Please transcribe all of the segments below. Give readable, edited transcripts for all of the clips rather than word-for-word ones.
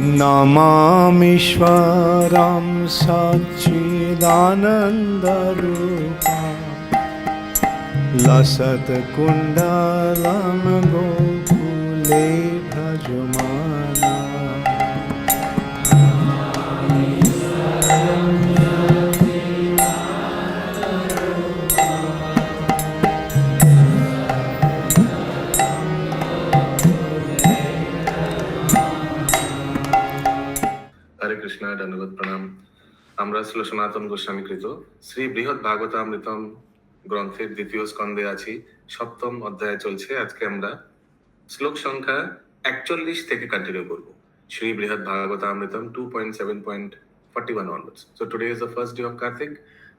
नमामीश्वरं सच्चिदानन्दरूपं लसत्कुण्डलं गोकुले भजमाना। हरे कृष्णा, दंडवत प्रणाम। আমরা ছিল সনাতন গোস্বামীকৃত শ্রী বৃহৎ ভাগবতামৃতম গ্রন্থের দ্বিতীয় স্কন্ধে আছি, সপ্তম অধ্যায়ে চলছে। আজকে আমরা শ্লোক সংখ্যা 41 থেকে কন্টিনিউ করব। श्री बृहद Bhagavatamritam 2.7.41 onwards. So today is the first day of Kartik.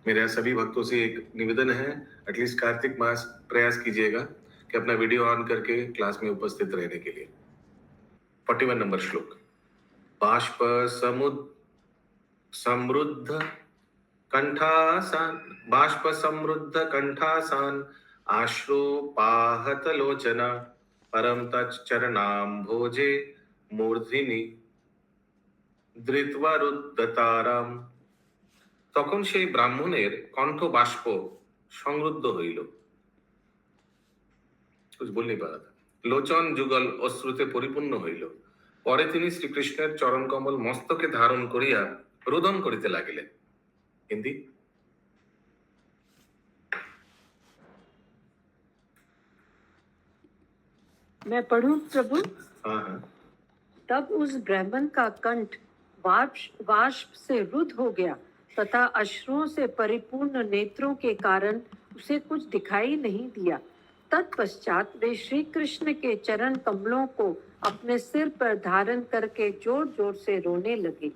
मेरे सभी भक्तों से एक निवेदन है, एटलीस्ट कार्तिक मास प्रयास कीजिएगा कि अपना वीडियो ऑन करके क्लास में उपस्थित रहने के लिए। 41 नंबर श्लोक। बाष्प समृद्ध कंठासान, बाष्प समृद्ध कंठासान, आश्रुपाहत लोचना, परम तच्चरणाम भोजे मूर्धिनी ধৃতবরুদ্ধতারাম। তখন সেই ব্রাহ্মণের কণ্ঠ বাষ্প সংরুদ্ধ হইল, कुछ बोल नहीं पा रहा था, লোচন যুগল অশ্রুতে পরিপূর্ণ হইল। পরে তিনি শ্রীকৃষ্ণের চরণ কমল মস্তকে ধারণ করিয়া রোদন করিতে লাগিলেন। হিন্দি। मैं पढ़ूं प्रभु? हाँ हाँ। तब उस ब्राह्मण का कंठ वाष्प से रुद्ध हो गया तथा अश्रुओं से परिपूर्ण नेत्रों के कारण उसे कुछ दिखाई नहीं दिया। तत्पश्चात वे श्री कृष्ण के चरण कमलों को अपने सिर पर धारण करके जोर जोर से रोने लगे।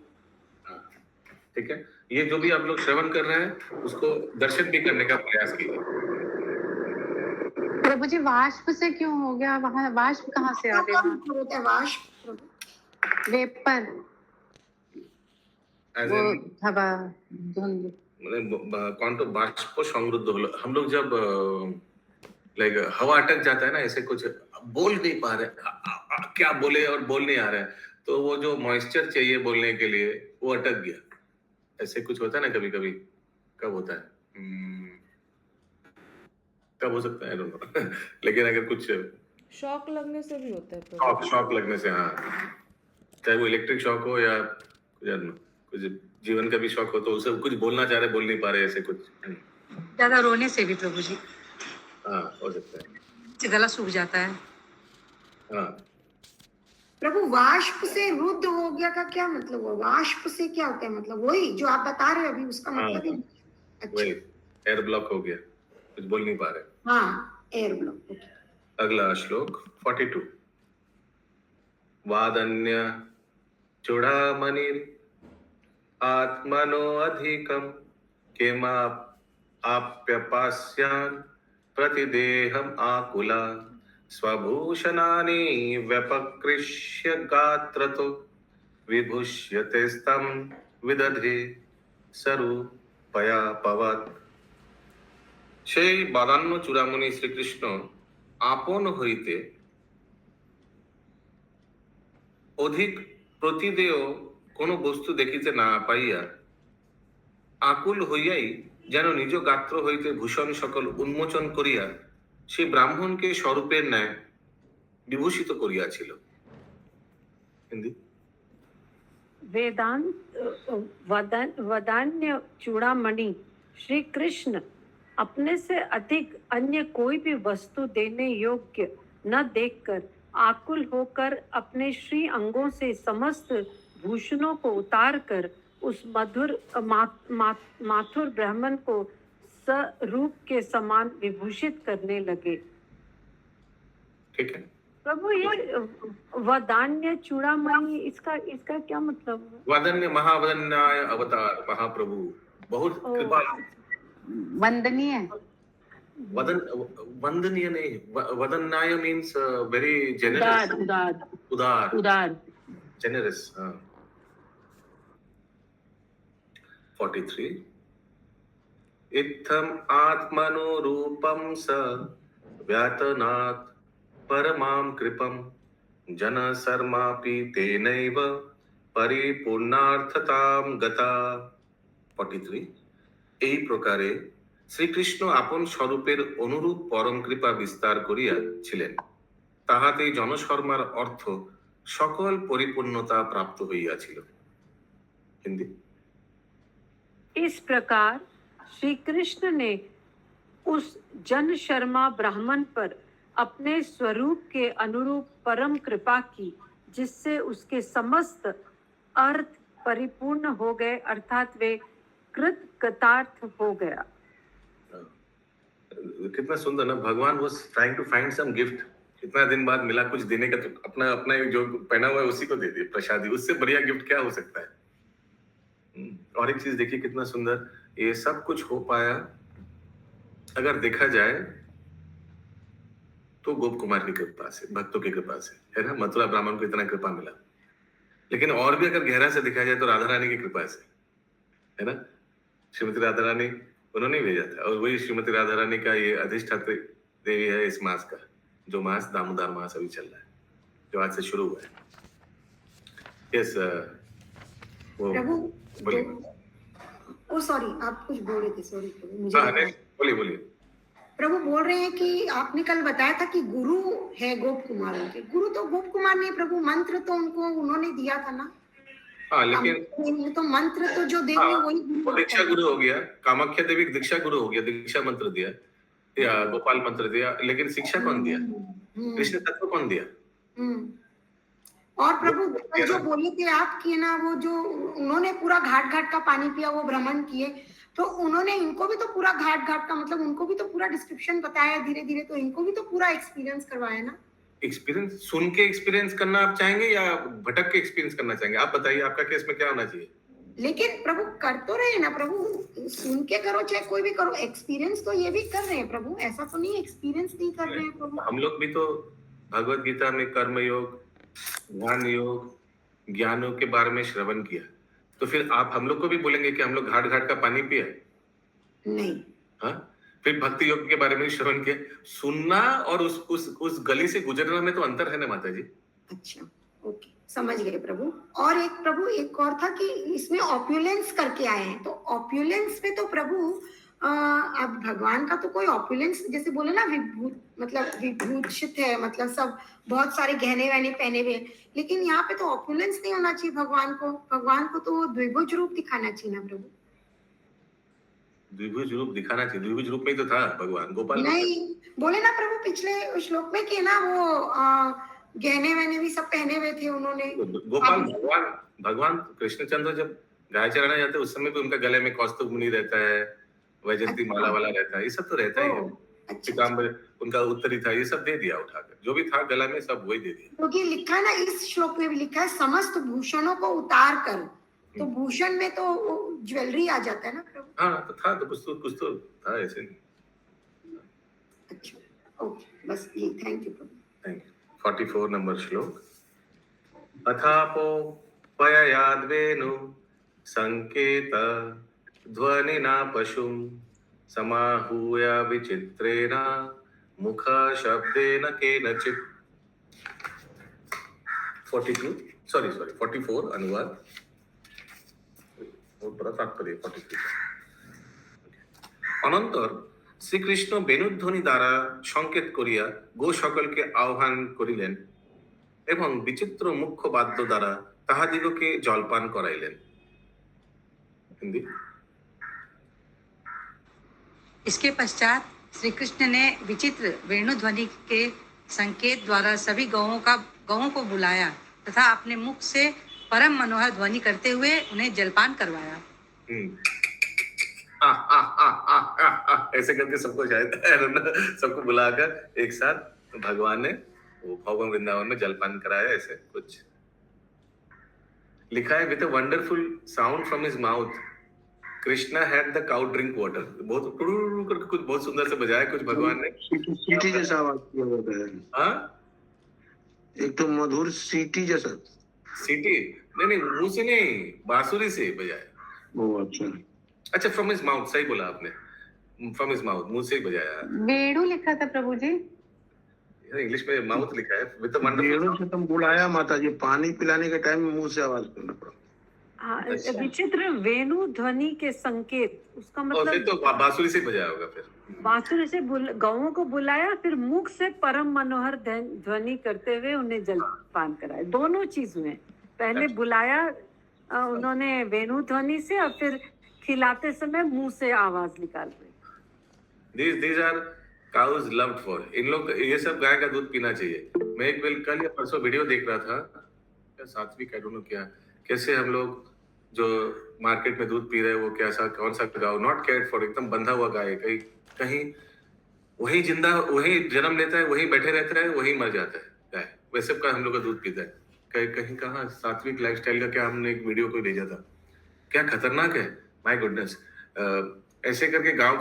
ठीक है, ये जो भी आप लोग श्रवण कर रहे हैं उसको दर्शन भी करने का प्रयास कीजिए। प्रभु जी, वाष्प से क्यों हो गया? वहाँ वाष्प कहाँ से आ गया? वाष्प वेपर, वो हवा, धुंध। कौन तो बाष्प समृद्ध हो। हम लोग जब लाइक हवा अटक जाता है ना, ऐसे कुछ बोल नहीं पा रहे, क्या बोले और बोल नहीं आ रहे हैं, तो वो जो मॉइस्चर चाहिए बोलने के लिए वो अटक गया। ऐसे कुछ होता है ना कभी कभी। कब होता है? कब हो सकता है? I don't know. लेकिन अगर कुछ शॉक लगने से भी होता है। शॉक लगने से, हाँ, चाहे वो इलेक्ट्रिक शॉक हो या कुछ जीवन का भी शॉक हो, तो उसे कुछ बोलना चाह रहे, बोल नहीं पा रहे, ऐसे कुछ। ज्यादा रोने से भी प्रभु जी, हाँ, हो सकता है, गला सूख जाता है। हाँ। प्रभु, वाष्प से रुद्ध हो गया का क्या मतलब हुआ? वाष्प से क्या होता है? मतलब वही जो आप बता रहे हैं अभी, उसका मतलब ही वही एयर ब्लॉक हो गया, कुछ बोल नहीं पा रहे। हाँ, एयर ब्लॉक। अगला श्लोक 42। वादन्य चूड़ामणिर आत्मनो अधिकम किमाप्यपास्यान् प्रतिदेहम आकुला, स्वभूषणानि व्यपकृष्य गात्रतो विभूष्यते स्तम विदधे सरूपयापवत्। সেই বাদান্য চূড়ামণি শ্রীকৃষ্ণ আপন হইতে অধিক প্রতিদেয় কোন বস্তু দেখিতে না পাইয়া আকুল হইয়াই যেন নিজ গাত্র হইতে ভূষণ সকল উন্মোচন করিয়া সেই ব্রাহ্মণকে স্বরূপের ন্যায় বিভূষিত করিয়াছিল। হিন্দি। वदान्य चूड़ामणि श्री कृष्ण अपने से अधिक अन्य कोई भी वस्तु देने योग्य न देखकर आकुल होकर अपने श्री अंगों से समस्त भूषणों को उतारकर उस मधुर माथुर ब्राह्मण को स्वरूप के समान विभूषित करने लगे। ठीक है प्रभु, ये वदान्य चूड़ामणि, इसका क्या मतलब है? वदन्य महावदन्याय अवतार महाप्रभु, बहुत कृपा, वंदनीय। वंदनीय नहीं, वदन्याय मीन्स वेरी जेनरस, उदार, जेनरस। 43। इत्थम आत्मनो रूपम स व्यातनात् परमां कृपम जन शर्मापि तेनैव পরিপূর্ণার্থতাম গতা 43 এই প্রকারে শ্রীকৃষ্ণ আপন স্বরূপের অনুরূপ পরম কৃপা বিস্তার করিয়াছিলেন, তাহাতে জনশর্মার অর্থ সকল পরিপূর্ণতা প্রাপ্ত হইয়াছিল। হিন্দি। इस प्रकार श्री कृष्ण ने उस जन शर्मा ब्राह्मण पर अपने स्वरूप के अनुरूप परम कृपा की, जिससे उसके समस्त अर्थ परिपूर्ण हो गए, अर्थात वे कृतार्थ हो गया। कितना सुंदर ना, भगवान was trying to find some gift, इतना दिन बाद मिला कुछ देने का, तो अपना अपना जो पहना हुआ है उसी को दे दिए प्रसादी। उससे बढ़िया गिफ्ट क्या हो सकता है? और एक चीज देखिए कितना सुंदर, ये सब कुछ हो पाया अगर देखा जाए तो गोप कुमार की कृपा से, भक्तों की कृपा से, है ना। मथुरा ब्राह्मण को इतना कृपा मिला, लेकिन और भी अगर गहरा से देखा जाए तो राधा रानी की कृपा से, है ना। श्रीमती राधा रानी उन्होंने भेजा था, और वही श्रीमती राधा रानी का ये अधिष्ठात्री देवी है इस मास का, जो मास दामोदर मास अभी चल रहा है, जो आज से शुरू हुआ है। यस वो प्रभु बोलिए। ओ सॉरी, आप कुछ बोल रहे थे, सॉरी प्रभु, मुझे हाँ, नहीं, बोलिए बोलिए। प्रभु बोल रहे हैं कि आपने कल बताया था कि गुरु है गोप कुमारों के। गुरु तो गोप कुमार नहीं प्रभु, मंत्र तो उनको उन्होंने दिया था ना। हाँ, लेकिन तो मंत्र तो जो देंगे हाँ, वही वो गुरु दीक्षा गुरु हो गया, कामाख्या देवी दीक्षा गुरु हो गया, दीक्षा मंत्र दिया या गोपाल मंत्र दिया, लेकिन शिक्षा कौन दिया? कृष्ण तत्व कौन दिया? हम्म। और प्रभु कल जो बोले थे आप कि ना, वो जो उन्होंने पूरा घाट घाट का पानी पिया, वो भ्रमण किए, तो उन्होंने इनको भी तो पूरा घाट घाट का, मतलब उनको भी तो पूरा डिस्क्रिप्शन बताया धीरे धीरे, तो इनको भी तो पूरा एक्सपीरियंस करवाया ना। एक्सपीरियंस सुन के एक्सपीरियंस करना आप चाहेंगे या भटक के एक्सपीरियंस करना चाहेंगे? आप बताइए, आपका केस में क्या होना चाहिए? लेकिन प्रभु कर तो रहे ना प्रभु, सुन के करो चाहे कोई भी करो, एक्सपीरियंस तो ये भी कर रहे हैं प्रभु, ऐसा तो नहीं एक्सपीरियंस नहीं कर रहे हैं प्रभु। हम लोग भी तो भगवत गीता में कर्म योग, ध्यान योग, ज्ञान योग के बारे में श्रवण किया, तो फिर आप हम लोग को भी बोलेंगे कि हम लोग घाट घाट का पानी पिया? नहीं। हाँ, फिर भक्ति योग के बारे में श्रवण किया। सुनना और उस गली से गुजरना में तो अंतर है ना माता जी। अच्छा, ओके, समझ गए प्रभु। और एक प्रभु एक और था कि इसमें ऑप्युलेंस करके आए हैं, तो ऑप्युलेंस में तो प्रभु अब भगवान का तो कोई ऑप्युलेंस, जैसे बोले ना विभूत, मतलब विभूषित है, मतलब सब बहुत सारे गहने वहने पहने हुए, लेकिन यहाँ पे तो ऑप्युलेंस नहीं होना चाहिए भगवान को। भगवान को तो द्विभुज रूप दिखाना चाहिए ना प्रभु। द्विभुज रूप दिखाना चाहिए, द्विभुज रूप में ही तो था भगवान। गोपाल नहीं बोले ना प्रभु पिछले श्लोक में कि ना वो गहने वहने भी सब पहने हुए थे उन्होंने। गोपाल भगवान कृष्णचंद्र जब गाय चराने जाते उस समय भी उनका गले में कौस्तुभ मुनि रहता है, वैजयंती माला वाला रहता है, ये सब तो रहता ही है। पीताम्बर उनका उत्तरी था, ये सब दे दिया उठाकर, जो भी था गला में सब वही दे दिया। क्योंकि लिखा है ना, इस श्लोक में भी लिखा है समस्त भूषणों को उतार कर, तो भूषण में तो ज्वेलरी आ जाता है ना प्रभु। हाँ, तो था, तो कुछ तो था ऐसे नहीं। अच्छा, ओके, बस ये, thank you Prabhu. Thank you. 44 number श्लोक। अथापो पययाद्वेनु संकेत ध्वनिना पशुं समाहूय विचित्रेण मुख शब्देन केनचित्। 44 अनुवाद तात्पर्य 43। অনন্তর শ্রীকৃষ্ণ বেণুধ্বনি দ্বারা সংকেত করিয়া গো সকলকে আহ্বান করিলেন এবং বিচিত্র মুখ্য বাদ্য দ্বারা তাহাদিগকে জলপান করাইলেন। हिंदी। इसके पश्चात श्री कृष्ण ने विचित्र वेणुध्वनि के संकेत द्वारा सभी गौओं को बुलाया तथा अपने मुख से परम मनोहर ध्वनि करते हुए उन्हें जलपान करवाया। ऐसे करके सबको शायद सबको बुलाकर एक साथ भगवान ने वो भवन वृंदावन में जलपान कराया। ऐसे कुछ लिखा है, with a wonderful sound from his mouth Krishna had the cow drink water. बहुत करके कुछ बहुत सुंदर से बजाया कुछ भगवान ने, सीटी जैसा आवाज किया होता है। हाँ, एक तो मधुर सीटी जैसा। सीटी नहीं, मुंह से नहीं, बांसुरी से बजाया। वो अच्छा, फ्रॉम हिज माउथ, सही बोला आपने, फ्रॉम हिज माउथ, मुंह से ही बजाया। बेड़ू लिखा था प्रभु जी। इंग्लिश में माउथ लिखा है विद वेणु से तुम बुलाया माता जी, पानी पिलाने के टाइम में मुंह से आवाज करना पड़ा। हाँ, अच्छा। विचित्र वेणु ध्वनि के संकेत, उसका और फिर मतलब तो बांसुरी से बजाया होगा फिर। बांसुरी से गौओं को बुलाया, फिर मुख से परम मनोहर ध्वनि करते हुए उन्हें जलपान कराया। दोनों चीज हुए, पहले अच्छा। बुलाया उन्होंने वेणु ध्वनि से, और फिर खिलाते समय मुंह से आवाज निकाल रहे। These are cows loved for। इन लोग ये सब गाय का दूध पीना चाहिए। मैं एक कल या परसों वीडियो देख रहा था, क्या सात्विक आई डोंट नो क्या, कैसे हम लोग जो मार्केट में दूध पी रहे हैं वो कैसा कौन सा गाय, नॉट केयर्ड फॉर, एकदम बंधा हुआ गाय, कहीं कहीं वही जिंदा, वही जन्म लेता है, वही बैठे रहता है, वही मर जाता है गाय, वैसे का हम लोग का दूध पीता है। कहीं कहीं कहाँ सात्विक लाइफस्टाइल का क्या हमने एक वीडियो को भेजा था, क्या खतरनाक है, माय गुडनेस। ऐसे करके गाय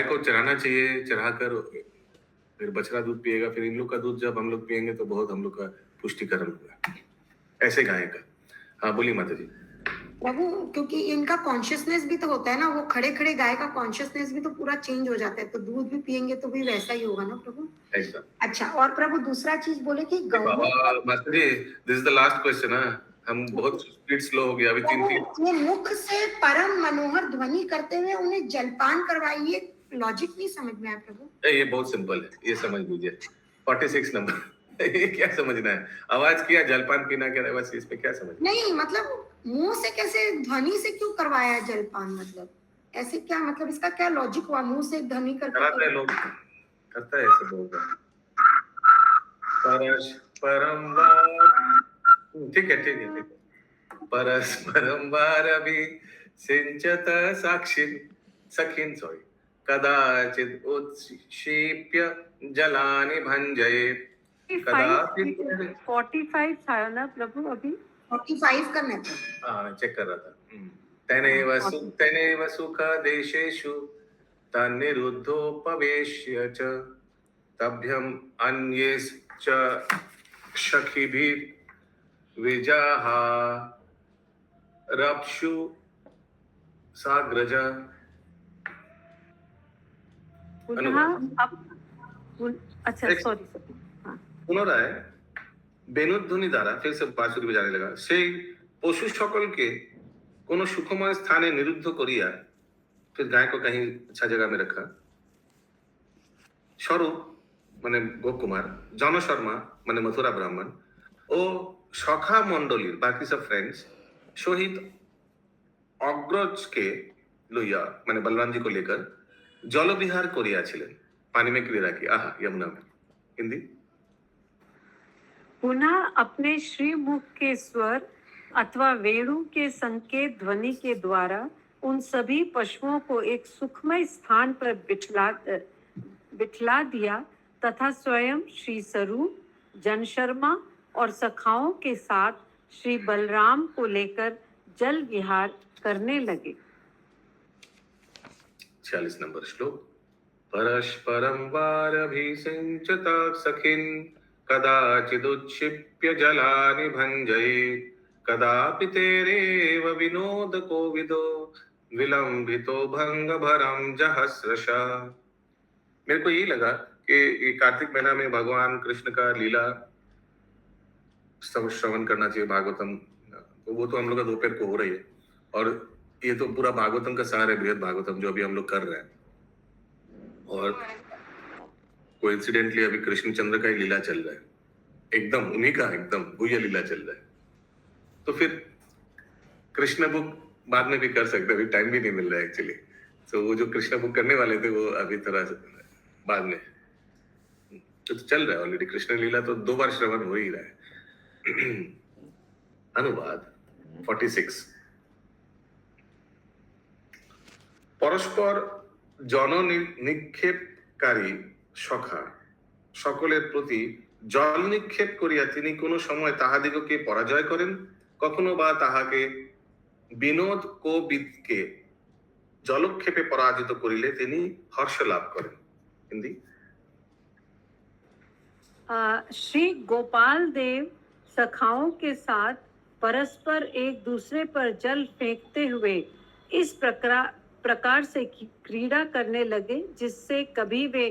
को चराना चाहिए, चढ़ाकर फिर बछड़ा दूध पिएगा, फिर इन लोग का दूध जब हम लोग पिएंगे तो बहुत हम लोग का पुष्टिकरण होगा ऐसे गाय का। हाँ बोलिए माता जी। प्रभु, क्योंकि इनका कॉन्शियसनेस भी तो होता है ना, वो खड़े खड़े गाय का कॉन्शियसनेस भी तो पूरा चेंज हो जाता है, तो दूध भी पिएंगे तो भी वैसा ही होगा ना प्रभु। ऐसा। अच्छा, और प्रभु दूसरा चीज बोले कि गौ, माता जी this is the last question. हम बहुत स्पीड स्लो हो गया अभी। ये मुख से परम मनोहर ध्वनि करते हुए उन्हें जलपान करवाइए, लॉजिक नहीं समझ में आया प्रभु। ये बहुत सिंपल है, ये समझ लीजिए। 46 नंबर ये क्या समझना है, आवाज किया, जलपान पीना क्या, बस इस पे क्या समझ नहीं, मतलब मुंह से कैसे, ध्वनि से क्यों करवाया जलपान, मतलब ऐसे क्या, मतलब इसका क्या लॉजिक हुआ, मुंह से ध्वनि कराता है, लोग करता है ऐसे बोलता है। परस परम्बार, ठीक है ठीक है ठीक है। परस परम्बार अभी सिंचत साक्षिन सखिन, सॉरी, कदाचित उत्क्षिप्य जलानि भंजयेत्, 45 था ना प्रभु अभी? 45 करना था। हाँ चेक कर रहा था। तनेव सुख देशेषु तन्निरुद्धोपवेश्य च तभ्यम अन्येश्च सखिभिः विजाहा रप्सु साग्रज। अच्छा सॉरी পুনরায় বেণুধ্বনি দ্বারা ফির সে বাঁশুরি বাজানে লাগা, সেই পশু সকলকে কোন সুখময় স্থানে নিরুদ্ধ করিয়া फिर गाय को कहीं अच्छा जगह में रखा। स्वरूप माने गोकुमार, जन शर्मा माने मथुरा ब्राह्मण ও সখা মণ্ডলীর বাকি সব फ्रेंड्स সহিত অগ্রজকে লইয়া মানে बलवान जी को लेकर जलविहार करियाছিলেন, पानी में क्रीड़ा की। आहा यमुना में। हिंदी। पुनः अपने श्रीमुख के स्वर अथवा वेणु के संकेत ध्वनि के द्वारा उन सभी पशुओं को एक सुखमय स्थान पर बिठला दिया तथा स्वयं श्री स्वरूप, जनशर्मा और सखाओं के साथ श्री बलराम को लेकर जल विहार करने लगे। 46 नंबर श्लोक। परस्परं वारभिषिञ्चता सखिन् कदाचिदुत्क्षिप्य जलानि भञ्जयेत् कदापि तेरेव विनोद कोविदो विलंबितो भंगभरम जहस्रशा। मेरे को यही लगा कि कार्तिक महीना में भगवान कृष्ण का लीला सब श्रवण करना चाहिए, भागवतम। तो वो तो हम लोग का दोपहर को हो रही है, और ये तो पूरा भागवतम का सार है, बृहद भागवतम जो अभी हम लोग कर रहे हैं। और कोइंसिडेंटली अभी कृष्णचंद्र का ही लीला चल रहा है, एकदम उन्हीं का एकदम गुह्य लीला चल रहा है। तो फिर कृष्ण बुक बाद में भी कर सकते, अभी टाइम भी नहीं मिल रहा है एक्चुअली। तो वो जो कृष्ण बुक करने वाले थे वो अभी थोड़ा बाद में, तो चल रहा है ऑलरेडी। कृष्ण लीला तो 2 बार श्रवण हो ही रहा है। अनुवाद 46। परस्पर জন নিক্ষেপকারী সখা সকলের প্রতি জল নিক্ষেপ করিয়া তিনি কোনো সময় তাহাদিগকে পরাজয় করেন, কখনো বা তাহাকে বিনোদ কোবিদকে জলক্ষেপে পরাজিত করিলে তিনি হর্ষ লাভ করেন। হিন্দি। श्री गोपाल देव सखाओं के साथ परस्पर एक दूसरे पर जल फेंकते हुए इस प्रकार से क्रीड़ा करने लगे, जिससे कभी वे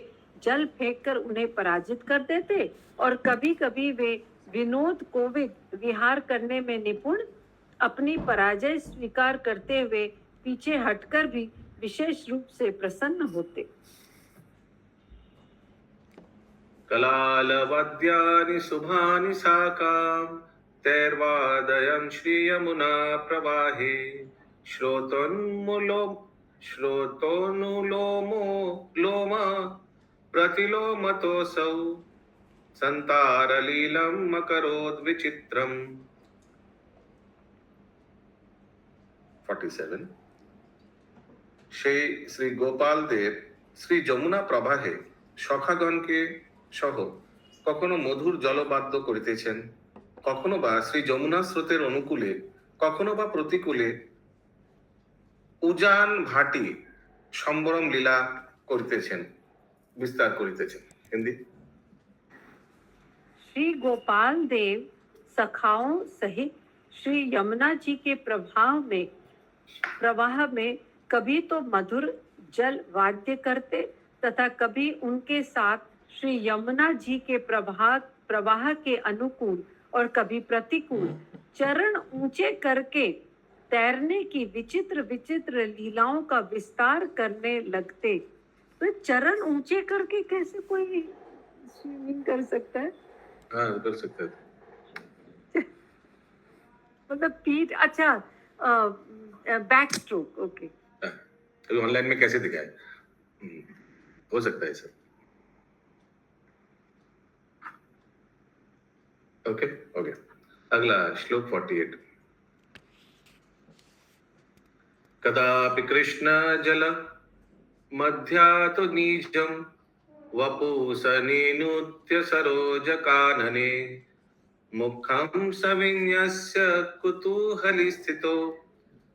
जल फेंककर उन्हें पराजित कर देते और कभी-कभी वे विनोद कोविद विहार करने में निपुण, अपनी पराजय स्वीकार करते हुए पीछे हटकर भी विशेष रूप से प्रसन्न होते। कलालवद्यानि शुभानि साकां तैर्वादयं श्रीयमुना प्रवाहे श्रोतोनुलोमो लोमा प्रतिलोमतोऽसौ संतारलीलम् अकरोद् विचित्रम्। 47 সেই শ্রী গোপাল দেব শ্রী যমুনা প্রবাহে সখাগণকে সহ কখনো মধুর জলবাদ্য করিতেছেন, কখনো বা শ্রী যমুনা স্রোতের অনুকূলে, কখনো বা প্রতিকূলে উজান ভাটি সম্বরম লীলা করিতেছেন, বিস্তার करितेছেন। हिंदी। श्री गोपाल देव सखाओं सहित श्री यमुना जी के प्रवाह में कभी तो मधुर जल वाद्य करते तथा कभी उनके साथ श्री यमुना जी के प्रवाह के अनुकूल और कभी प्रतिकूल चरण ऊंचे करके तैरने की विचित्र विचित्र लीलाओं का विस्तार करने लगते। तो चरण ऊंचे करके कैसे कोई स्विमिंग कर सकता है? हाँ, कर सकता है। मतलब पीठ, अच्छा, बैक स्ट्रोक, ओके। अभी ऑनलाइन में कैसे दिखाए? हो सकता है सर। Okay, okay. अगला श्लोक 48। कदापि कृष्ण जल मध्यातो नीजं वपुसनिनुत्य सरोज कानने मुखं सविन्यस्य कुतूहली स्थितो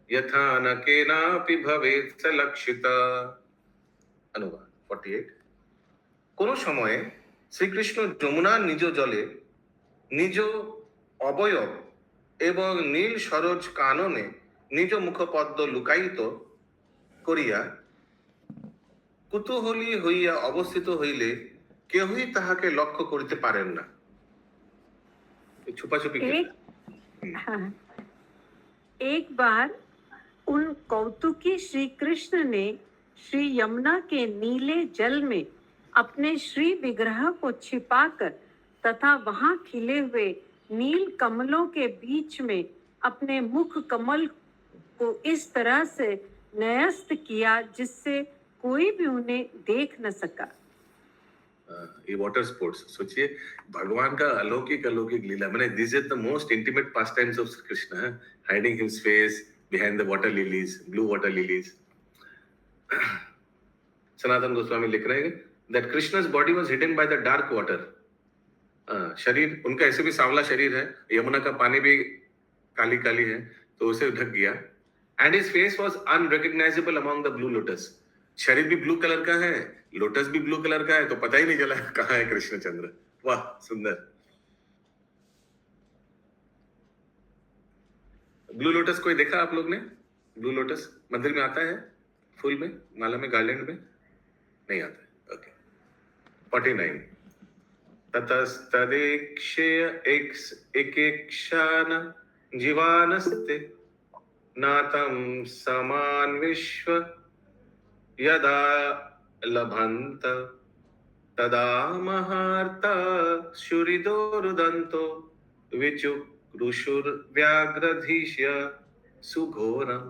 यथा न केनापि भवेत् स लक्षिता। अनुवाद 48। কোন সময়ে শ্রীকৃষ্ণ যমুনার নিজ জলে নিজ অবয়ব এবং নীল সরোজ কাননে নিজ মুখপদ্ম লুকায়িত করিয়া কুতূহলী হইয়া অবস্থিত হইলে কেহই তাহাকে লক্ষ্য করিতে পারেন না। छुपाछुपी एक बार उन कौतुकी श्री कृष्ण ने श्री यमुना के नीले जल में अपने श्री विग्रह को छिपाकर तथा वहां खिले हुए नील कमलों के बीच में अपने मुख कमल को इस तरह से न्यस्त किया जिससे कोई भी उन्हें देख न सका। ये वाटर स्पोर्ट्स सोचिए, भगवान का अलौकिक अलौकिक लीला, मैंने this is the most intimate pastimes of Krishna, hiding his face behind the water lilies, blue water lilies. Sanatana Goswami लिख रहे हैं that Krishna's body was hidden by the dark water. शरीर उनका ऐसे भी सांवला शरीर है, यमुना का पानी भी काली काली है, तो उसे ढक गया। And his face was unrecognisable among the blue lotus. शरीर भी ब्लू कलर का है, लोटस भी ब्लू कलर का है, तो पता ही नहीं चला कहाँ है कृष्णचंद्र। वाह, सुंदर। ब्लू लोटस कोई देखा आप लोग ने? ब्लू लोटस मंदिर में आता है, फूल में, माला में, गार्लैंड में नहीं आता है। ओके। 49। ततस्तदेक्षेय एकेक्षान जीवानस्ते नातं समान विश्व यदा लभन्त तदा महार्ता शुरिदो विचुक्रुशुर्व्याघ्रधीश्य सुघोरम।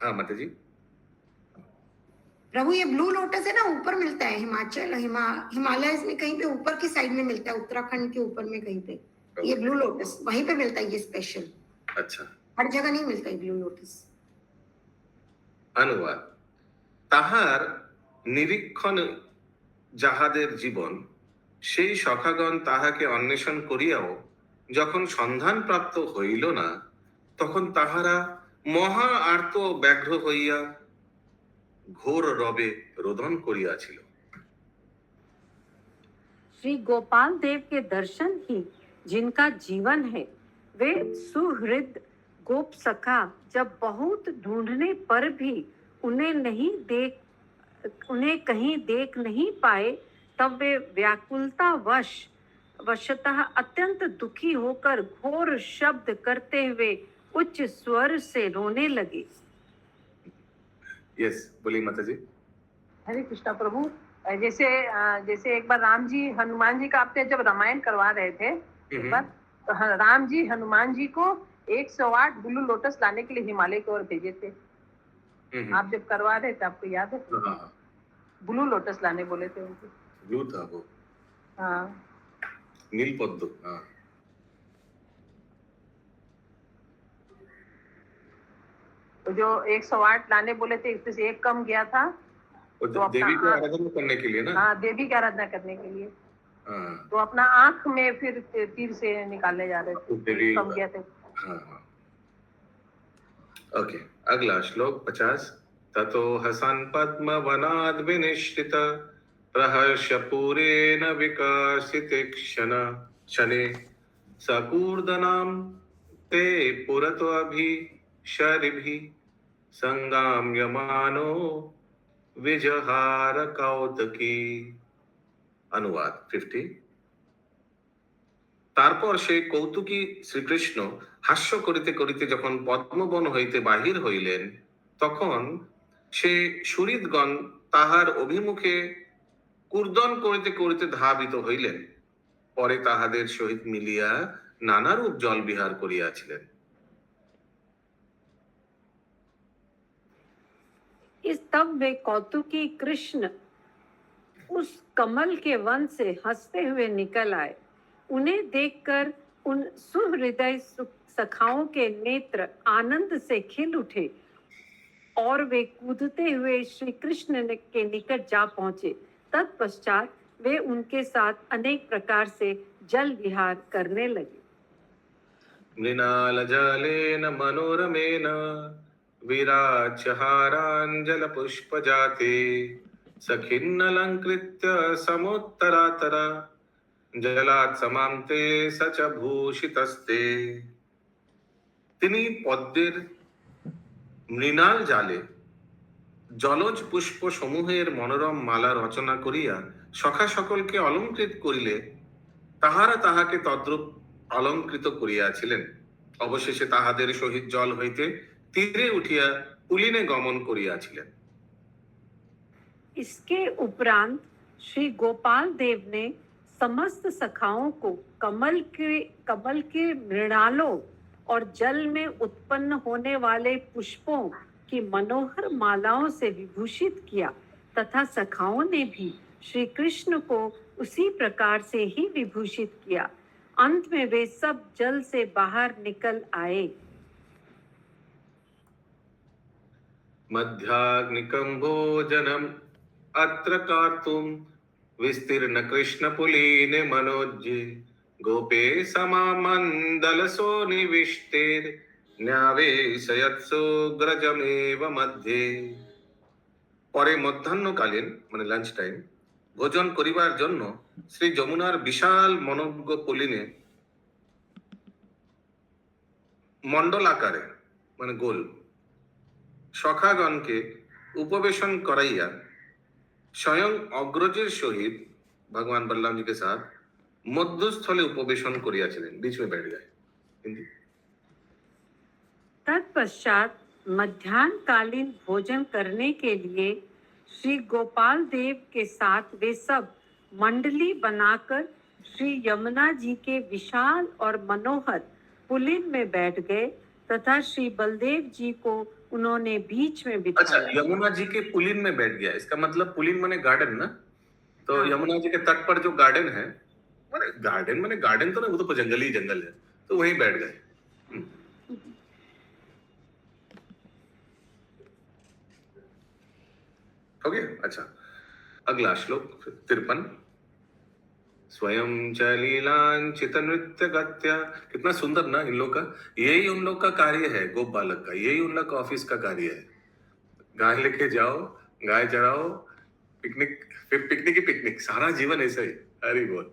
हाँ माता जी। प्रभु ये ब्लू लोटस है ना, ऊपर मिलता है, हिमाचल हिमालय में कहीं पे ऊपर की साइड में मिलता है, उत्तराखंड के ऊपर में कहीं पे ये ब्लू लोटस वहीं पे मिलता है, ये स्पेशल। अच्छा, हर जगह नहीं मिलता है ब्लू लोटस। अनुवाद। তাহার নিরীক্ষণ যাহাদের জীবন, সেই সখাগণ তাহাকে অন্বেষণ করিয়াও যখন সন্ধান প্রাপ্ত হইল না, তখন তাহারা মহা আর্ত ব্যগ্র হইয়া ঘোর রবে রোদন করিয়াছিল। श्री गोपाल देव के दर्शन ही जिनका जीवन है, वे सुहृद गोप सखा जब बहुत ढूंढने पर भी उन्हें नहीं उन्हें कहीं देख नहीं पाए, तब वे व्याकुलता वशतः अत्यंत दुखी होकर घोर शब्द करते हुए उच्च स्वर से रोने लगे। यस, बोलिए माता जी। हरे कृष्णा प्रभु। जैसे एक बार राम जी हनुमान जी का आपने जब रामायण करवा रहे थे एक बार, तो राम जी हनुमान जी को 108 ब्लू लोटस लाने के लिए हिमालय की ओर भेजे थे। आप जब करवा रहे थे आपको याद है? हाँ, ब्लू लोटस लाने बोले थे उनको। ब्लू था वो, हाँ, नील पद्म। हाँ, तो जो 108 लाने बोले थे, इसमें से एक कम गया था। और तो अपना देवी को आराधना करने के लिए ना। हाँ, देवी की आराधना करने के लिए। हाँ, तो अपना आंख में फिर तीर से निकालने जा रहे थे, देवी कम गया थे। हाँ हाँ। ओके, अगला श्लोक 50। ततो हसन पद्म वनाद विनिश्चित प्रहर्ष पूरेण विकसिते क्षण शने सकूर्दनाम ते पुरतो अभि शरिभि संगाम यमानो विजहार कौतकी। अनुवाद 50। তারপর সেই কৌতুকী শ্রীকৃষ্ণ হাস্য করিতে করিতে যখন পদ্মবন হইতে বাহির হইলেন, তখন সে সুহৃদগণ তাহার অভিমুখে কূর্দন করিতে করিতে ধাবিত হইলেন। পরে তাহাদের সহিত মিলিয়া নানারূপ জল বিহার করিয়াছিলেন। इस तब वे कौतुकी कृष्ण उस कमल के वन से हंसते हुए निकल आए। उन्हें देखकर उन सुहृदय सखाओं के नेत्र आनंद से खिल उठे और वे कूदते हुए श्री कृष्ण के निकट जा पहुंचे। तत्पश्चात वे उनके साथ अनेक प्रकार से जल विहार करने लगे। मृणाल जलेन मनोरमेण विराजहाराञ्जल पुष्प जाते सखिन्नलंकृत्य समुत्तरातरा जलात् समान्ते सच भूषितस्ते। তিনি পদ্মের মৃণাল জালে জলজ পুষ্প সমূহের মনোরম মালা রচনা করিয়া সখা সকলকে অলঙ্কৃত করিলে তাহারা তাহাকে তদ্রূপ অলঙ্কৃত করিয়াছিলেন। অবশেষে তাহাদের সহিত জল হইতে তীরে উঠিয়া পুলিনে গমন করিয়াছিলেন। इसके उपरांत श्री गोपाल देव ने समस्त सखाओं को कमल के मृणालों और जल में उत्पन्न होने वाले पुष्पों की मनोहर मालाओं से विभूषित किया तथा सखाओं ने भी श्री कृष्ण को उसी प्रकार से ही विभूषित किया। अंत में वे सब जल से बाहर निकल आए। मध्याग्निकं भोजनम् अत्र कर्तुं विस्तीर्ण कृष्णपुलीने मनोज्ये गोपे समामण्डलसो निविष्टेर् न्यावेशयत्सो ग्रजमेव मध्ये। পরে মধ্যাহ্নকালীন মানে লাঞ্চ টাইম ভোজন করিবার জন্য শ্রী যমুনার বিশাল মনোজ্ঞ পলিনে মণ্ডল আকারে মানে গোল সখাগণকে उपवेशन कराइया स्वयं अग्रजेर सहित भगवान बलराम जी के साथ मध्यस्थले उपवेशन करियाছিলেন, बीच में बैठ गए। तत्पश्चात मध्याह्नकालीन भोजन करने के लिए श्री गोपाल देव के साथ वे सब मंडली बनाकर श्री यमुना जी के विशाल और मनोहर पुलिन में बैठ गए तथा श्री बलदेव जी को उन्होंने बीच में अच्छा, बिठाया। यमुना जी के पुलिन में बैठ गया, इसका मतलब पुलिन माने गार्डन ना। तो यमुना जी के तट पर जो गार्डन है, माने गार्डन तो नहीं, वो तो जंगल ही जंगल है, तो वहीं बैठ गए। हो गया। अच्छा, अगला श्लोक 53। स्वयं च लीलांचित नृत्य गत्या। कितना सुंदर ना इन लोग का, यही उन लोग का कार्य है, गोप बालक का, यही उन लोग का ऑफिस का कार्य है। गाय लेके जाओ, गाय चराओ, पिकनिक, फिर पिकनिक ही पिकनिक, सारा जीवन ऐसा ही। अरे बोल,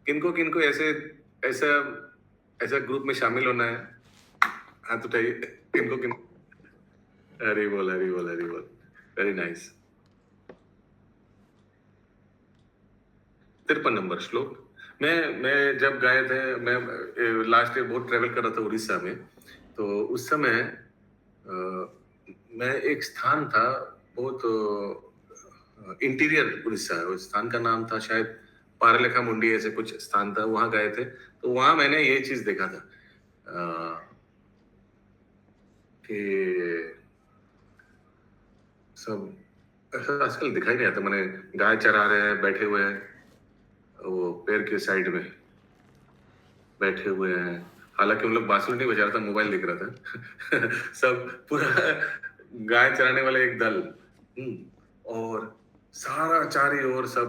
किनको किनको ऐसे ऐसा ऐसा ग्रुप में शामिल होना है, हाथ उठाइए। किनको किन, हरि बोल हरि बोल हरि बोल। Very nice. 53 नंबर श्लोक। मैं जब गए थे, मैं लास्ट ईयर बहुत ट्रेवल कर रहा था उड़ीसा में, तो उस समय मैं एक स्थान था बहुत इंटीरियर उड़ीसा, उस स्थान का नाम था शायद पारलेखा मुंडी, ऐसे कुछ स्थान था, वहां गए थे। तो वहां मैंने ये चीज देखा था कि सब ऐसा आजकल दिखाई नहीं आता। मैंने गाय चरा रहे हैं, बैठे हुए हैं, वो पेड़ के साइड में बैठे हुए हैं। हालांकि उन लोग बांसुरी नहीं बजा रहा था, मोबाइल देख रहा था। सब पूरा गाय चराने वाले एक दल, और सारा चारी ओर सब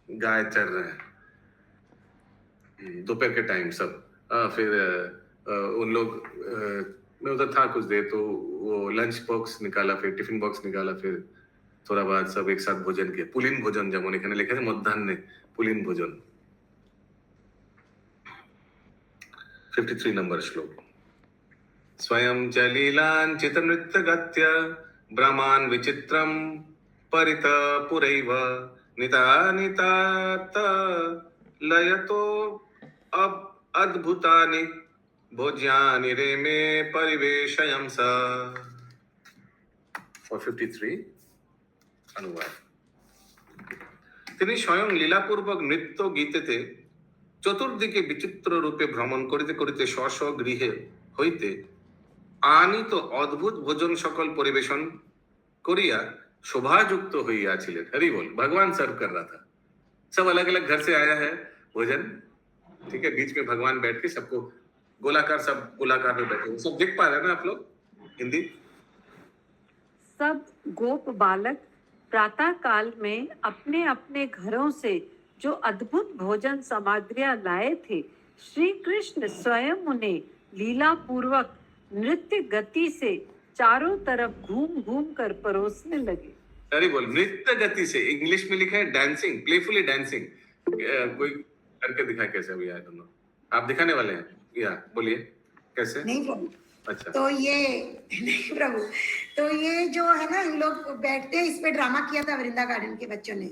गाय चर रहे हैं दोपहर के टाइम सब। फिर उन लोग, मैं उधर था कुछ देर, तो वो लंच बॉक्स निकाला, फिर टिफिन बॉक्स निकाला, फिर थोड़ा बाद सब एक साथ भोजन किया। पुलिन भोजन যেমন এখানে লেখা আছে মধ্যাহ্নে पुलिन भोजन। 53 नंबर श्लोक। स्वयं च लीलाञ्चित नृत्यगत्य ब्रह्मान् विचित्रं परित पुरैव नितानितात लयतो अद्भुतानि भोज्यानि रे मे परिवेशयं स। और 53 अनुवाद। তিনি স্বয়ং লীলাপূর্বক নৃত্য গীতেতে চতুর্দিকে বিচিত্র রূপে ভ্রমণ করিতে করিতে স্ব স্ব গৃহে হইতে আনিত অদ্ভুত ভোজন সকল পরিবেশন করিয়া शोभायुक्त হইয়াছিলেন। हरि बोल। भगवान सर्व कर रहा था, सब अलग अलग घर से आया है भोजन, ठीक है, बीच में भगवान बैठ के सबको गोलाकार, सब गोलाकार में बैठे, सब देख पा रहे हैं ना आप लोग हिंदी? सब गोप बालक प्रातः काल में अपने अपने घरों से जो अद्भुत भोजन सामग्रियां लाए थे, श्री कृष्ण स्वयं उन्हें लीला पूर्वक नृत्य गति से चारों तरफ घूम घूम कर परोसने लगे। अरे बोल, नृत्य गति से, इंग्लिश में लिखा है डांसिंग, प्लेफुली डांसिंग। कोई करके दिखाए कैसे? अभी यार दोनों आप दिखाने वाले हैं या बोलिए कैसे? नहीं प्रभु। अच्छा, तो ये नहीं प्रभु, तो ये जो है ना, इन लोग बैठते हैं, इस पे ड्रामा किया था वृंदा गार्डन के बच्चों ने,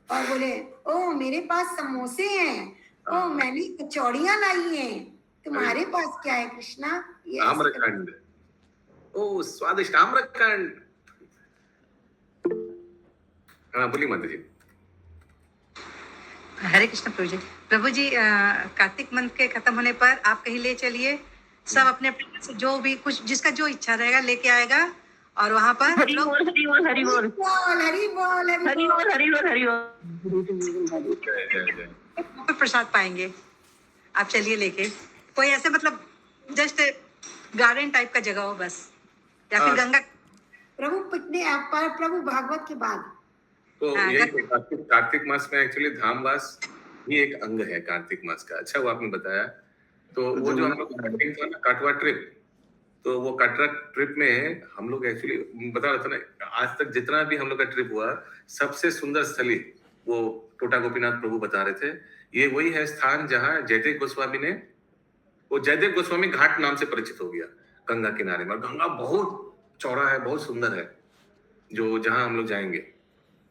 और बोले ओ मेरे पास समोसे हैं, ओ मैंने कचौड़ियां लाई हैं, तुम्हारे पास क्या है कृष्णा? ये आम्रखंड, ओ स्वादिष्ट आम्रखंड। हाँ बोलिए माता जी। हरे कृष्ण प्रभु जी। प्रभु जी, कार्तिक मंथ के खत्म होने पर आप कहीं ले चलिए, सब अपने अपने से जो भी कुछ जिसका जो इच्छा रहेगा लेके आएगा, और वहां पर हरि बोल हरि बोल हरि बोल हरि बोल हरि बोल हरि बोल हरि बोल हरि बोल। पर प्रसाद पाएंगे। आप चलिए लेके, कोई ऐसे मतलब जस्ट गार्डन टाइप का जगह हो बस, या फिर गंगा। प्रभु पिटने पर प्रभु भागवत के बाद तो ये कार्तिक मास में एक्चुअली धामवास ही एक अंग है कार्तिक मास का। अच्छा वो आपने बताया। तो वो जो हम लोग था ना काटवा ट्रिप, तो वो काटवा ट्रिप में हम लोग एक्चुअली बता रहे थे ना, आज तक जितना भी हम लोग का ट्रिप हुआ सबसे सुंदर स्थली वो टोटा गोपीनाथ प्रभु बता रहे थे। ये वही है स्थान जहाँ जयदेव गोस्वामी ने, वो जयदेव गोस्वामी घाट नाम से परिचित हो गया गंगा किनारे में। गंगा बहुत चौड़ा है, बहुत सुंदर है, जो जहाँ हम लोग जाएंगे।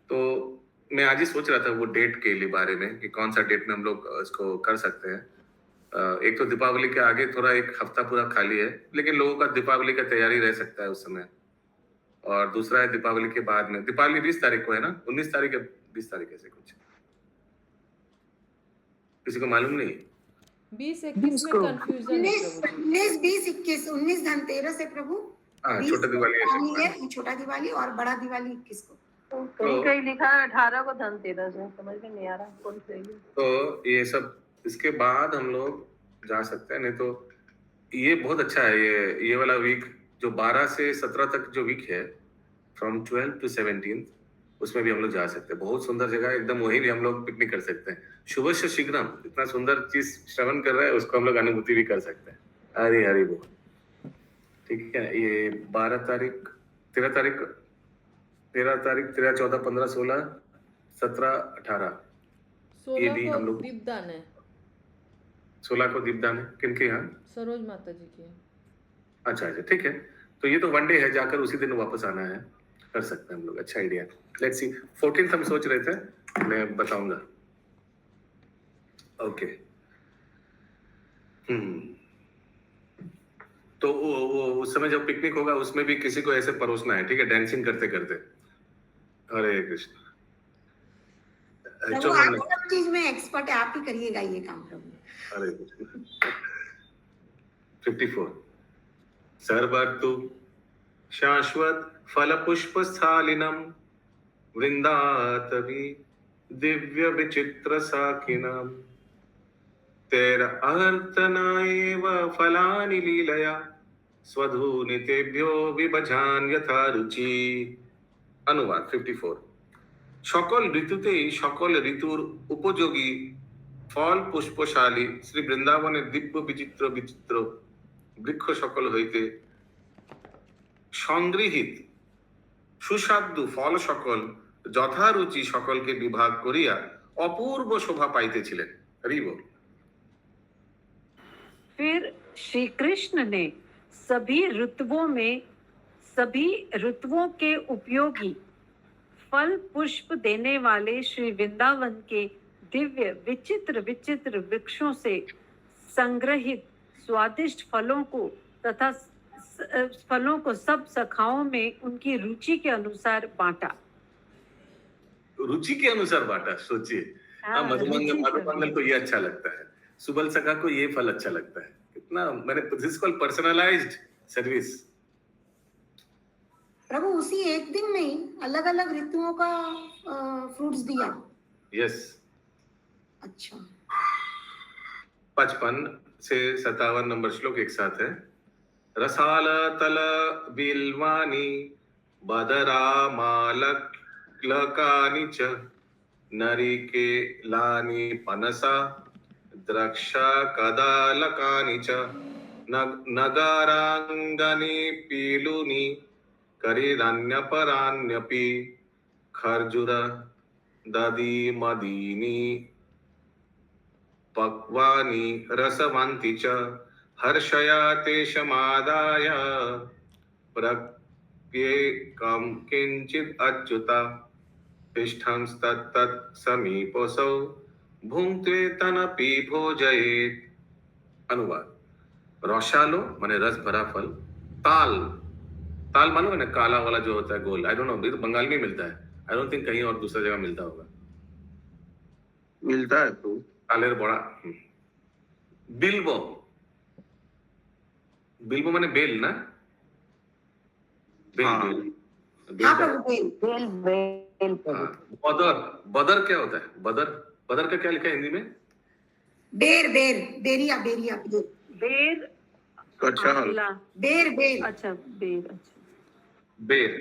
तो मैं आज ही सोच रहा था वो डेट के लिए बारे में कि कौन सा डेट में हम लोग इसको कर सकते हैं। एक तो दीपावली के आगे थोड़ा एक हफ्ता पूरा खाली है, लेकिन लोगों का दीपावली का तैयारी रह सकता है उस समय। और दूसरा है दीपावली के बाद में, दीपावली 20 तारीख को है ना, 19 तारीख या 20 तारीख ऐसे कुछ, किसी को मालूम नहीं। 20-21 में कंफ्यूजन है 19 20 21 19 धनतेरस है प्रभु। हाँ, छोटा दिवाली है, छोटा दिवाली और बड़ा दिवाली 21 को। कहीं कहीं लिखा है 18 को धनतेरस है, समझ में नहीं आ रहा कौन सही है। तो ये सब इसके बाद हम लोग जा सकते हैं। नहीं तो ये बहुत अच्छा है, ये वाला वीक जो 12 से 17 तक जो वीक है, फ्रॉम 12 to 17, उसमें भी हम लोग जा सकते हैं। बहुत सुंदर जगह है एकदम, वहीं भी हम लोग पिकनिक कर सकते हैं। शुभस्य शीघ्रम, इतना सुंदर चीज श्रवण कर रहे हैं, उसको हम लोग अनुभूति भी कर सकते हैं। हरी हरी बोल। ठीक है, ये 12 तारीख 13 तारीख 13 तारीख 13 14 15 16 17 18 ये भी हम लोग। दीपदान है 16 को दीपदान है किनके यहाँ? सरोज माता जी की। अच्छा अच्छा, ठीक है। तो ये तो वन डे है, जाकर उसी दिन वापस आना है, कर सकते हैं हम लोग। अच्छा आइडिया। लेट्स सी, 14th हम सोच रहे थे, मैं बताऊंगा। ओके। तो वो उस समय जब पिकनिक होगा उसमें भी किसी को ऐसे परोसना है, ठीक है, डांसिंग करते करते। हरे कृष्ण। प्रभु आप सब चीज में एक्सपर्ट है, आप ही करिएगा ये काम प्रभु। हरे कृष्ण। 54 सर्वतु शाश्वत फल पुष्प स्थालिनम वृंदातवी दिव्य विचित्र साकिनम तेर अर्थनाएव फलानि लीलया स्वधूनि तेभ्यो विभजान यथा रुचि। अनुवाद 54 সকল ঋতুতেই সকল ঋতুর উপযোগী ফল পুষ্পশালী শ্রী বৃন্দাবনের দিব্য বিচিত্র বিচিত্র বৃক্ষ সকল হইতে সংগৃহীত সুস্বাদু ফল সকল যথারুচি সকলকে বিভাগ করিয়া অপূর্ব শোভা পাইতেছিলেন। হরি বল। फिर श्री कृष्ण ने सभी ऋतुओं के उपयोगी फल पुष्प देने वाले श्री वृंदावन के दिव्य विचित्र विचित्र वृक्षों से संग्रहित स्वादिष्ट फलों को सब सखाओं में उनकी रुचि के अनुसार बांटा। रुचि के अनुसार बांटा, सोचिए। मधुमंगल को ये अच्छा लगता है, सुबल सखा को ये फल अच्छा लगता है, कितना मैंने दिस कॉल्ड पर्सनलाइज्ड सर्विस। प्रभु उसी एक दिन में ही अलग अलग ऋतुओं का फ्रूट्स दिया। यस। अच्छा। 55 से 57 नंबर श्लोक एक साथ है। रसाल तल बिल्वानी बदरा मालक लकानि च नरिके लानि पनसा द्रक्षा कदालकानि च नगारांगनि पीलुनि करिरन्यपरान्यपि खर्जुर दधि मदीनि पक्वानि रसवन्ति च हर्षया तेषमादाय प्रत्येकं किञ्चित् अच्युता तिष्ठंस्तत्तत् समीपसौ भुङ्क्ते तनपि भोजयेत्। अनुवाद रसालो माने रस भरा फल, ताल ताल मालूम है ना, काला वाला जो होता है गोल, आई डोंट नो, ये तो बंगाल में मिलता है, आई डोंट थिंक कहीं और दूसरा जगह मिलता होगा। मिलता है तो तालेर बड़ा। बिल्बो, बिल्बो माने बेल ना, बेल हाँ। बेल हाँ प्रभु बेल। हाँ। बदर, बदर क्या होता है? बदर, बदर का क्या लिखा है हिंदी में? बेर बेर बेरिया बेरिया बेर कटहल। आंवला। बेर बेर। अच्छा बेर, अच्छा बेर,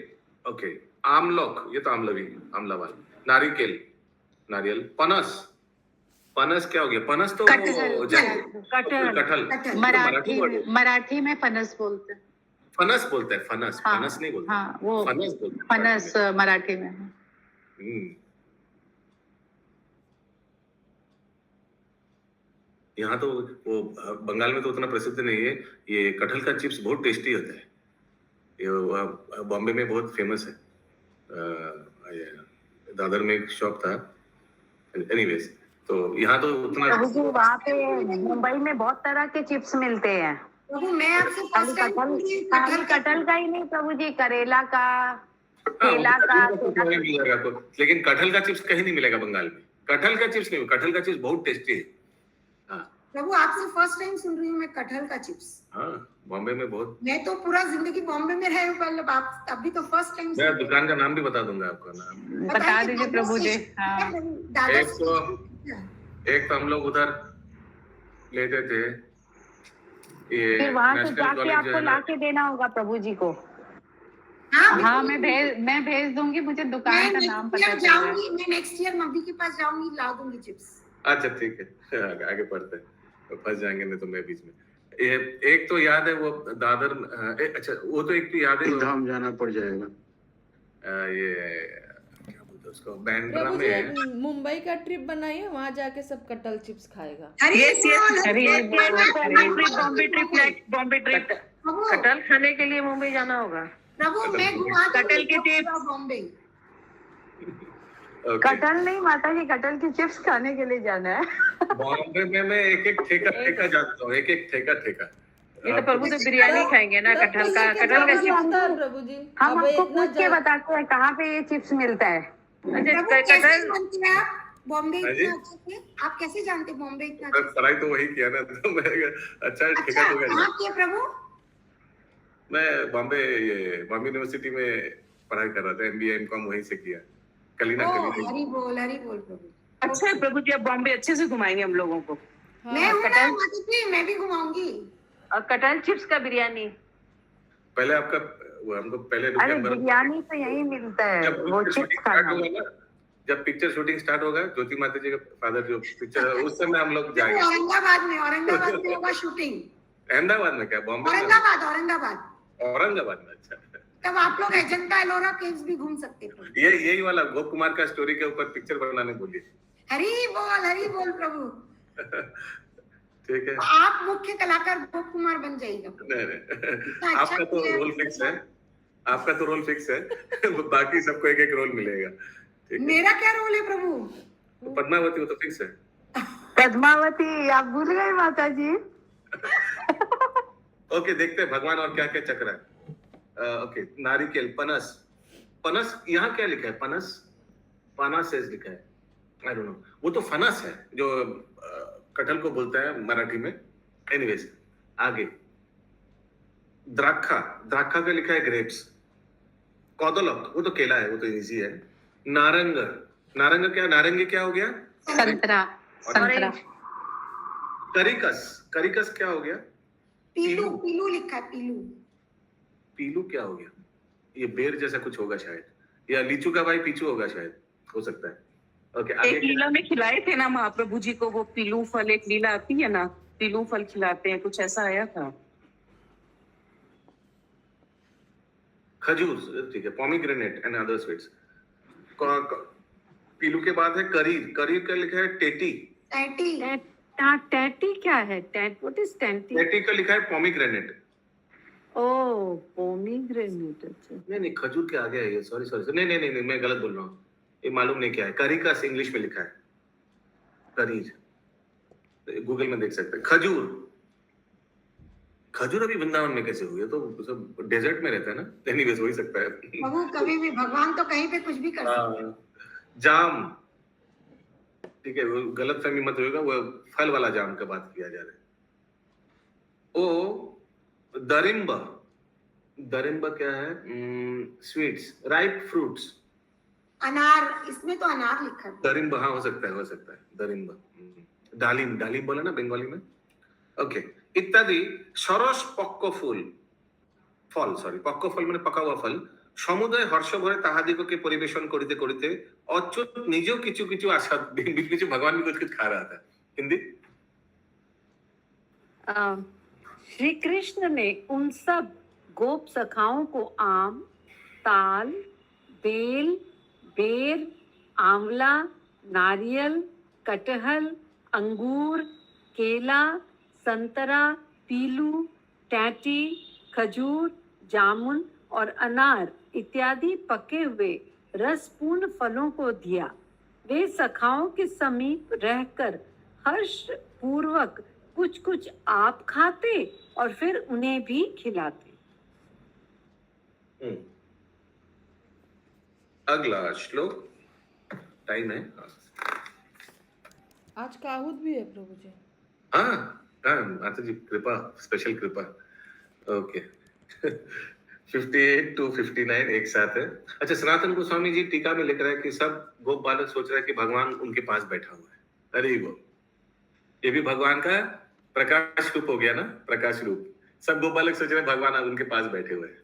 ओके। आमलोक, ये तो आमलवी, आमला वाला। नारिकेल, नारियल। पनस, पनस क्या हो गया? पनस तो कटहल। कटहल। मराठी में फनस बोलते हैं। फनस बोलते हैं, फनस। हाँ, फनस नहीं बोलते, हाँ, वो फनस बोलते हैं फनस मराठी में है। यहाँ तो वो बंगाल में तो उतना प्रसिद्ध नहीं है। ये कटहल का चिप्स बहुत टेस्टी होता है, ये बॉम्बे में बहुत फेमस है। दादर में एक शॉप था, एनीवेज। तो यहाँ तो उतना वहाँ पे मुंबई में बहुत तरह के चिप्स मिलते हैं। प्रभु मैं आपसे फर्स्ट टाइम कटहल का ही नहीं प्रभु जी, करेला का, हाँ, केला का। मिलेगा आपको, लेकिन कटहल का चिप्स कहीं नहीं मिलेगा बंगाल में। कटहल का चिप्स नहीं, कटहल का चिप्स बहुत टेस्टी है। हाँ प्रभु आपसे फर्स्ट टाइम सुन रही हूँ मैं कटहल का चिप्स। हाँ, बॉम्बे में बहुत। मैं तो पूरा जिंदगी बॉम्बे में रहे हूँ, मतलब आप अभी तो फर्स्ट टाइम। मैं दुकान का नाम भी बता दूंगा, आपका नाम बता दीजिए प्रभु जी। हाँ। एक तो हम लोग उधर लेते थे, ये फिर वहाँ से नेशनल जाके कॉलेज आपको लाके देना होगा प्रभु जी को। हाँ मैं भेज दूंगी, मुझे दुकान का नाम पता जाऊंगी मैं नेक्स्ट ईयर मम्मी के पास जाऊंगी, ला दूंगी चिप्स। अच्छा ठीक है, आगे पढ़ते हैं, तो फंस जाएंगे नहीं तो मैं बीच में। एक तो याद है वो दादर, अच्छा वो तो एक तो याद है, धाम जाना पड़ जाएगा। ये क्या बोलते हैं उसको, बैंड्रा प्रभु में। जी मुंबई का ट्रिप बनाइए, वहाँ जाके सब कटहल चिप्स खाएगा। बॉम्बे ट्रिप कटहल खाने के लिए मुंबई जाना होगा। प्रभु मैं घुमा कटहल के चिप्स बॉम्बे। कटहल नहीं माता जी, कटहल की चिप्स खाने के लिए जाना है। बॉम्बे में मैं एक एक ठेका जानता हूँ, एक एक ठेका। ये तो प्रभु तो बिरयानी खाएंगे ना कटहल का चिप्स। आता है प्रभु जी। हम अब आपको इतना पूछ के बताते हैं कहाँ पे ये चिप्स मिलता है। अच्छा प्रभु कैसे कटहल जानते हैं आप बॉम्बे हाँ जी? इतना अच्छे से? आप कैसे जानते हैं बॉम्बे इतना मैं अच्छे से? पढ़ाई तो वही किया ना, तो मैं अच्छा ठेका अच्छा तो कहाँ किए प्रभु? मैं बॉम्बे यूनिवर्सिटी में पढ़ाई कर रहा था, MBA MCOM वहीं से किया। कलीना ओ हरी बोल प्रभु। अच्छा है प्रभु जी, अब बॉम्बे अच्छे से घुमाएंगे हम लोगों को। मैं हूँ ना माता जी, मैं भी घुमाऊंगी। और कटहल चिप्स का बिरयानी। पहले आपका हमको पहले अरे बिरयानी तो यही मिलता है, वो चिप्स खाना। जब पिक्चर शूटिंग स्टार्ट होगा, ज्योति माता जी का फादर जो पिक्चर है, उस समय हम लोग जाएंगे। औरंगाबाद में होगा शूटिंग। अहमदाबाद में क्या, बॉम्बे में? औरंगाबाद में। अच्छा, तब आप लोग अजंता एलोरा केव्स भी घूम सकते हैं। यही वाला गोप कुमार का स्टोरी के ऊपर पिक्चर बनाने बोलिए। हरी बोल प्रभु। ठीक है, आप मुख्य कलाकार गोप कुमार बन जाइएगा। नहीं आपका तो रोल फिक्स है, आपका तो रोल फिक्स है। बाकी सबको एक एक रोल मिलेगा। ठीक है, मेरा क्या रोल है प्रभु? तो पद्मावती वो तो फिक्स है। पद्मावती आप भूल गए माता जी। ओके, देखते हैं भगवान और क्या क्या चक्र है। ओके, नारिकेल, पनस यहाँ क्या लिखा है? पनासेस लिखा है, आई डोंट नो। वो तो फनस है जो कटहल को बोलता है मराठी में। एनीवेज, आगे द्राक्षा का लिखा है ग्रेप्स। कौदलक वो तो केला है, वो तो इजी है। नारंग क्या, नारंगी क्या हो गया? संतरा। करिकस क्या हो गया? पीलू लिखा है, पीलू क्या हो गया? ये बेर जैसा कुछ होगा शायद, या लीचू का भाई पीछू होगा शायद, हो सकता है। ओके, एक लीला में खिलाए थे ना महाप्रभु जी को वो पीलू फल, एक लीला आती है ना, पीलू फल खिलाते हैं, कुछ ऐसा आया था। खजूर, ठीक है, पोमीग्रेनेट एंड अदर स्वीट्स। पीलू के बाद है करीर का लिखा है टेटी क्या है? What is टेंटी? टेटी का लिखा है पोमीग्रेनेट। ओह, पोमीग्रेनेट। अच्छा, नहीं खजूर के आगे है ये, सॉरी नहीं मैं गलत बोल रहा हूँ, ये मालूम नहीं क्या है। करिकस इंग्लिश में लिखा है, करीर गूगल में देख सकते हैं। खजूर अभी वृंदावन में कैसे हुई है? तो सब डेजर्ट में रहता है ना। एनीवेज हो ही सकता है। प्रभु कभी भी भगवान तो कहीं पे कुछ भी कर सकते हैं। जाम, ठीक है, वो गलत फहमी मत होगा, वो फल वाला जाम का बात किया जा रहा है। ओ दरिम्ब क्या है? Sweets, ripe fruits. अनार, इसमें तो अनार लिखा है। दरिम्ब, हाँ हो सकता है दरिम्ब। डालिम बोला ना बंगाली में। ओके, इत्यादि सरस पक्व फल মানে পাকা हुआ फल সমুদয় हर्ष भरे ताहादिकों परिवेशन करते करते अच्युत निजो किचु आशा बीच भगवान भी कुछ खा रहा था। हिंदी। श्री कृष्ण ने उन सब गोप सखाओं को आम, ताल, बेल, बेर, आंवला, नारियल, कटहल, अंगूर, केला, संतरा, पीलू, टैटी, खजूर, जामुन और अनार इत्यादि पके हुए रसपूर्ण फलों को दिया। वे सखाओं के समीप रहकर हर्ष पूर्वक कुछ कुछ आप खाते और फिर उन्हें भी खिलाते। अगला श्लोक, टाइम है। आज काहुत भी है प्रभु जी। हाँ माता जी कृपा, स्पेशल कृपा। ओके 58 to 59 एक साथ है। अच्छा, सनातन गोस्वामी जी टीका में लिख रहा है कि सब गोप बालक सोच रहा है कि भगवान उनके पास बैठा हुआ है। अरे वो ये भी भगवान का प्रकाश रूप हो गया ना, प्रकाश रूप। सब गोप बालक सोच रहे हैं भगवान आज उनके पास बैठे हुए हैं।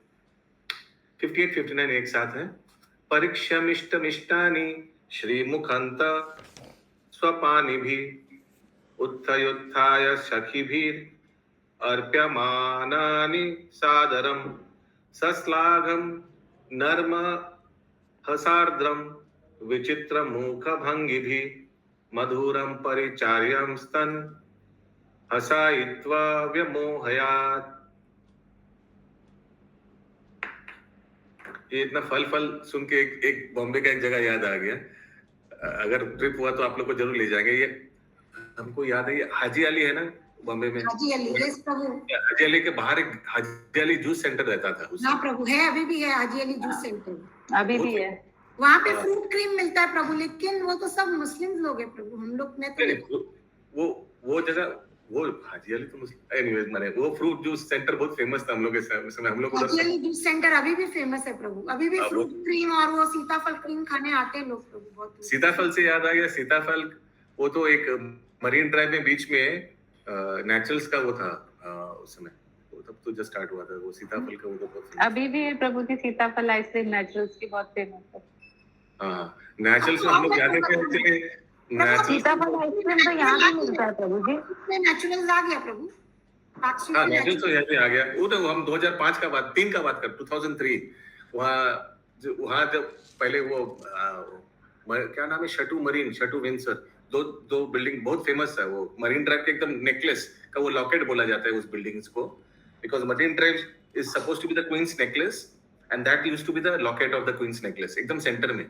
58 59 एक साथ है। परीक्षमिष्ट मिष्टानि श्रीमुखंत स्वपानि भी उत्थाय सखीभिर अर्प्यमानानि सादरम सश्लाघम नर्म हसार्द्रम विचित्र मुख भंगिभि मधुरम परिचार्यं स्तन हसायित्वा व्यमोहयात्। ये इतना फल सुन के एक बॉम्बे का एक जगह याद आ गया। अगर ट्रिप हुआ तो आप लोग को जरूर ले जाएंगे। ये हमको याद है, ये हाजी अली है ना बॉम्बे में, हाजी अली, यस प्रभु। हाजी अली के बाहर एक हाजी अली जूस सेंटर रहता था हाँ प्रभु, है, अभी भी है हाजी अली जूस सेंटर, अभी भी है। वहाँ पे फ्रूट क्रीम मिलता है प्रभु, लेकिन वो तो सब मुस्लिम लोग हैं प्रभु, हम लोग में तो वो जगह, वो हाजी अली तो मुस्लिम, एनीवेज माने वो फ्रूट जूस सेंटर बहुत फेमस था हम लोग के समय। हम लोग हाजी अली जूस सेंटर अभी भी फेमस है प्रभु, अभी भी फ्रूट क्रीम और वो सीताफल क्रीम खाने आते हैं लोग प्रभु बहुत। सीताफल से याद आ गया, सीताफल वो तो एक मरीन ड्राइव में बीच में नेचुरल्स का वो था उस समय, वो तब तो जस्ट स्टार्ट हुआ था वो सीताफल का, वो तो बहुत अभी भी है प्रभु जी, सीताफल आइसक्रीम नेचुरल्स की बहुत फेमस है। हाँ, नेचुरल्स हम लोग जाते थे एक्चुअली। सीताफल आइसक्रीम तो यहाँ भी मिलता है प्रभु जी। नेचुरल्स आ गया प्रभु, हाँ नेचुरल्स तो यहाँ पे आ गया। वो तो हम 2005 का बात, 3 का बात कर, 2003 वहाँ जब पहले वो क्या नाम है, शटू मरीन, शटू विंसर, दो बिल्डिंग बहुत फेमस है। वो मरीन ड्राइव के एकदम नेकलेस का वो लॉकेट बोला जाता है उस बिल्डिंग्स को, because Marine Drive is supposed to be the queen's necklace and that used to be the locket of the queen's necklace, एकदम सेंटर में।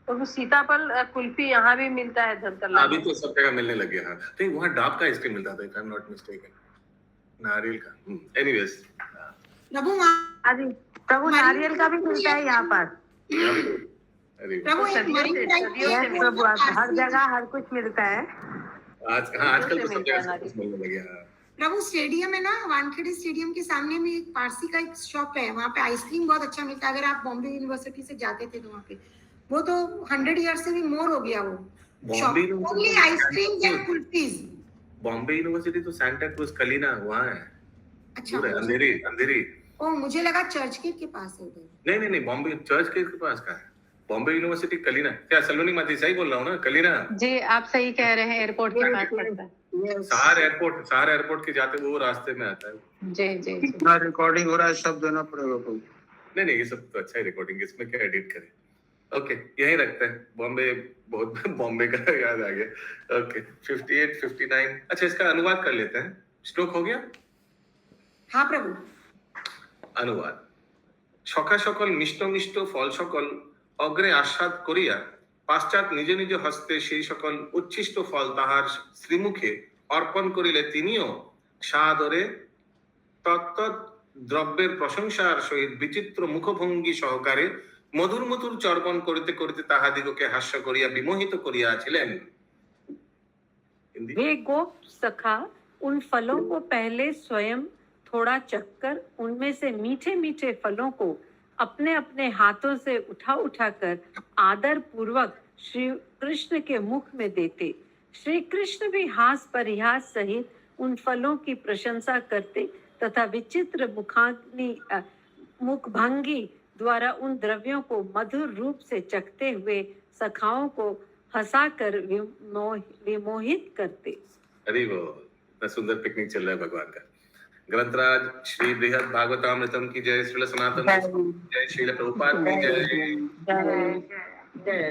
तो वो सीताफल कुल्फी यहाँ भी मिलता है धनतला। अभी तो सब जगह मिलने लगे। हाँ, नहीं वहाँ डाब का आइसक्रीम मिलता था, if I am not mistaken, नारियल का। एनीवेज प्रभु प्रभु नारियल का भी मिलता है यहाँ पर प्रभु, एक मरीन ड्राइव प्रभु, हर जगह हर कुछ मिलता है आजकल तो सब जगह मिलने लगे। प्रभु स्टेडियम है ना, वानखेड़े स्टेडियम के सामने में एक पारसी का एक शॉप है, वहाँ पे आइसक्रीम बहुत अच्छा मिलता है। अगर आप बॉम्बे यूनिवर्सिटी से जाते थे तो वहाँ पे, वो तो 100 ईयर से भी मोर हो गया वो shop, only ice cream and kulfis. Bombay university तो सैंटा क्रूज कलीना वहाँ है। अच्छा, अंधेरी। ओ मुझे लगा चर्च गेट के पास है उधर। नहीं, बॉम्बे चर्च गेट के पास का है बॉम्बे यूनिवर्सिटी कलीना। क्या सलोनी माती सही बोल रहा हूँ ना? कलीना जी आप सही कह रहे हैं, एयरपोर्ट के पास पड़ता है। सहार एयरपोर्ट के जाते वो रास्ते में आता है। जी रिकॉर्डिंग हो रहा है, सब देना पड़ेगा आपको। नहीं ये सब तो अच्छा है रिकॉर्डिंग, इसमें क्या एडिट करें। ओके, यही रखते हैं। बॉम्बे, बहुत बॉम्बे का याद आ गया। ओके, 58, 59। अच्छा, इसका अनुवाद कर लेते हैं। श्लोक हो गया? हाँ प्रभु। अनुवाद। সখা সকল মিষ্ট মিষ্ট ফল সকল অগ্রে আস্বাদ করিয়া পাশ্চাৎ নিজ নিজ হস্তে সেই সকল উচ্ছিষ্ট ফল তাহার শ্রীমুখে অর্পণ করিলে তিনিও সাদরে তত্তৎ দ্রব্যের প্রশংসার সহিত বিচিত্র মুখভঙ্গি সহকারে মধুর মধুর চর্বণ করিতে করিতে তাহাদিগকে হাস্য করিয়া বিমোহিত করিয়াছিলেন। वे गोप सखा उन फलों को पहले स्वयं थोड़ा चखकर उनमें से मीठे मीठे फलों को अपने अपने हाथों से उठा कर आदर पूर्वक श्री कृष्ण के मुख में देते। श्री कृष्ण भी हास परिहास सहित उन फलों की प्रशंसा करते तथा विचित्र मुखभंगी द्वारा उन द्रव्यों को मधुर रूप से चखते हुए सखाओं को हंसाकर विमोहित करते। अरे वो इतना सुंदर पिकनिक चल रहा है भगवान का। ग्रंथराज श्री बृहद भागवतामृतम की जय, श्रील सनातन जय, श्रील प्रभुपाद की जय।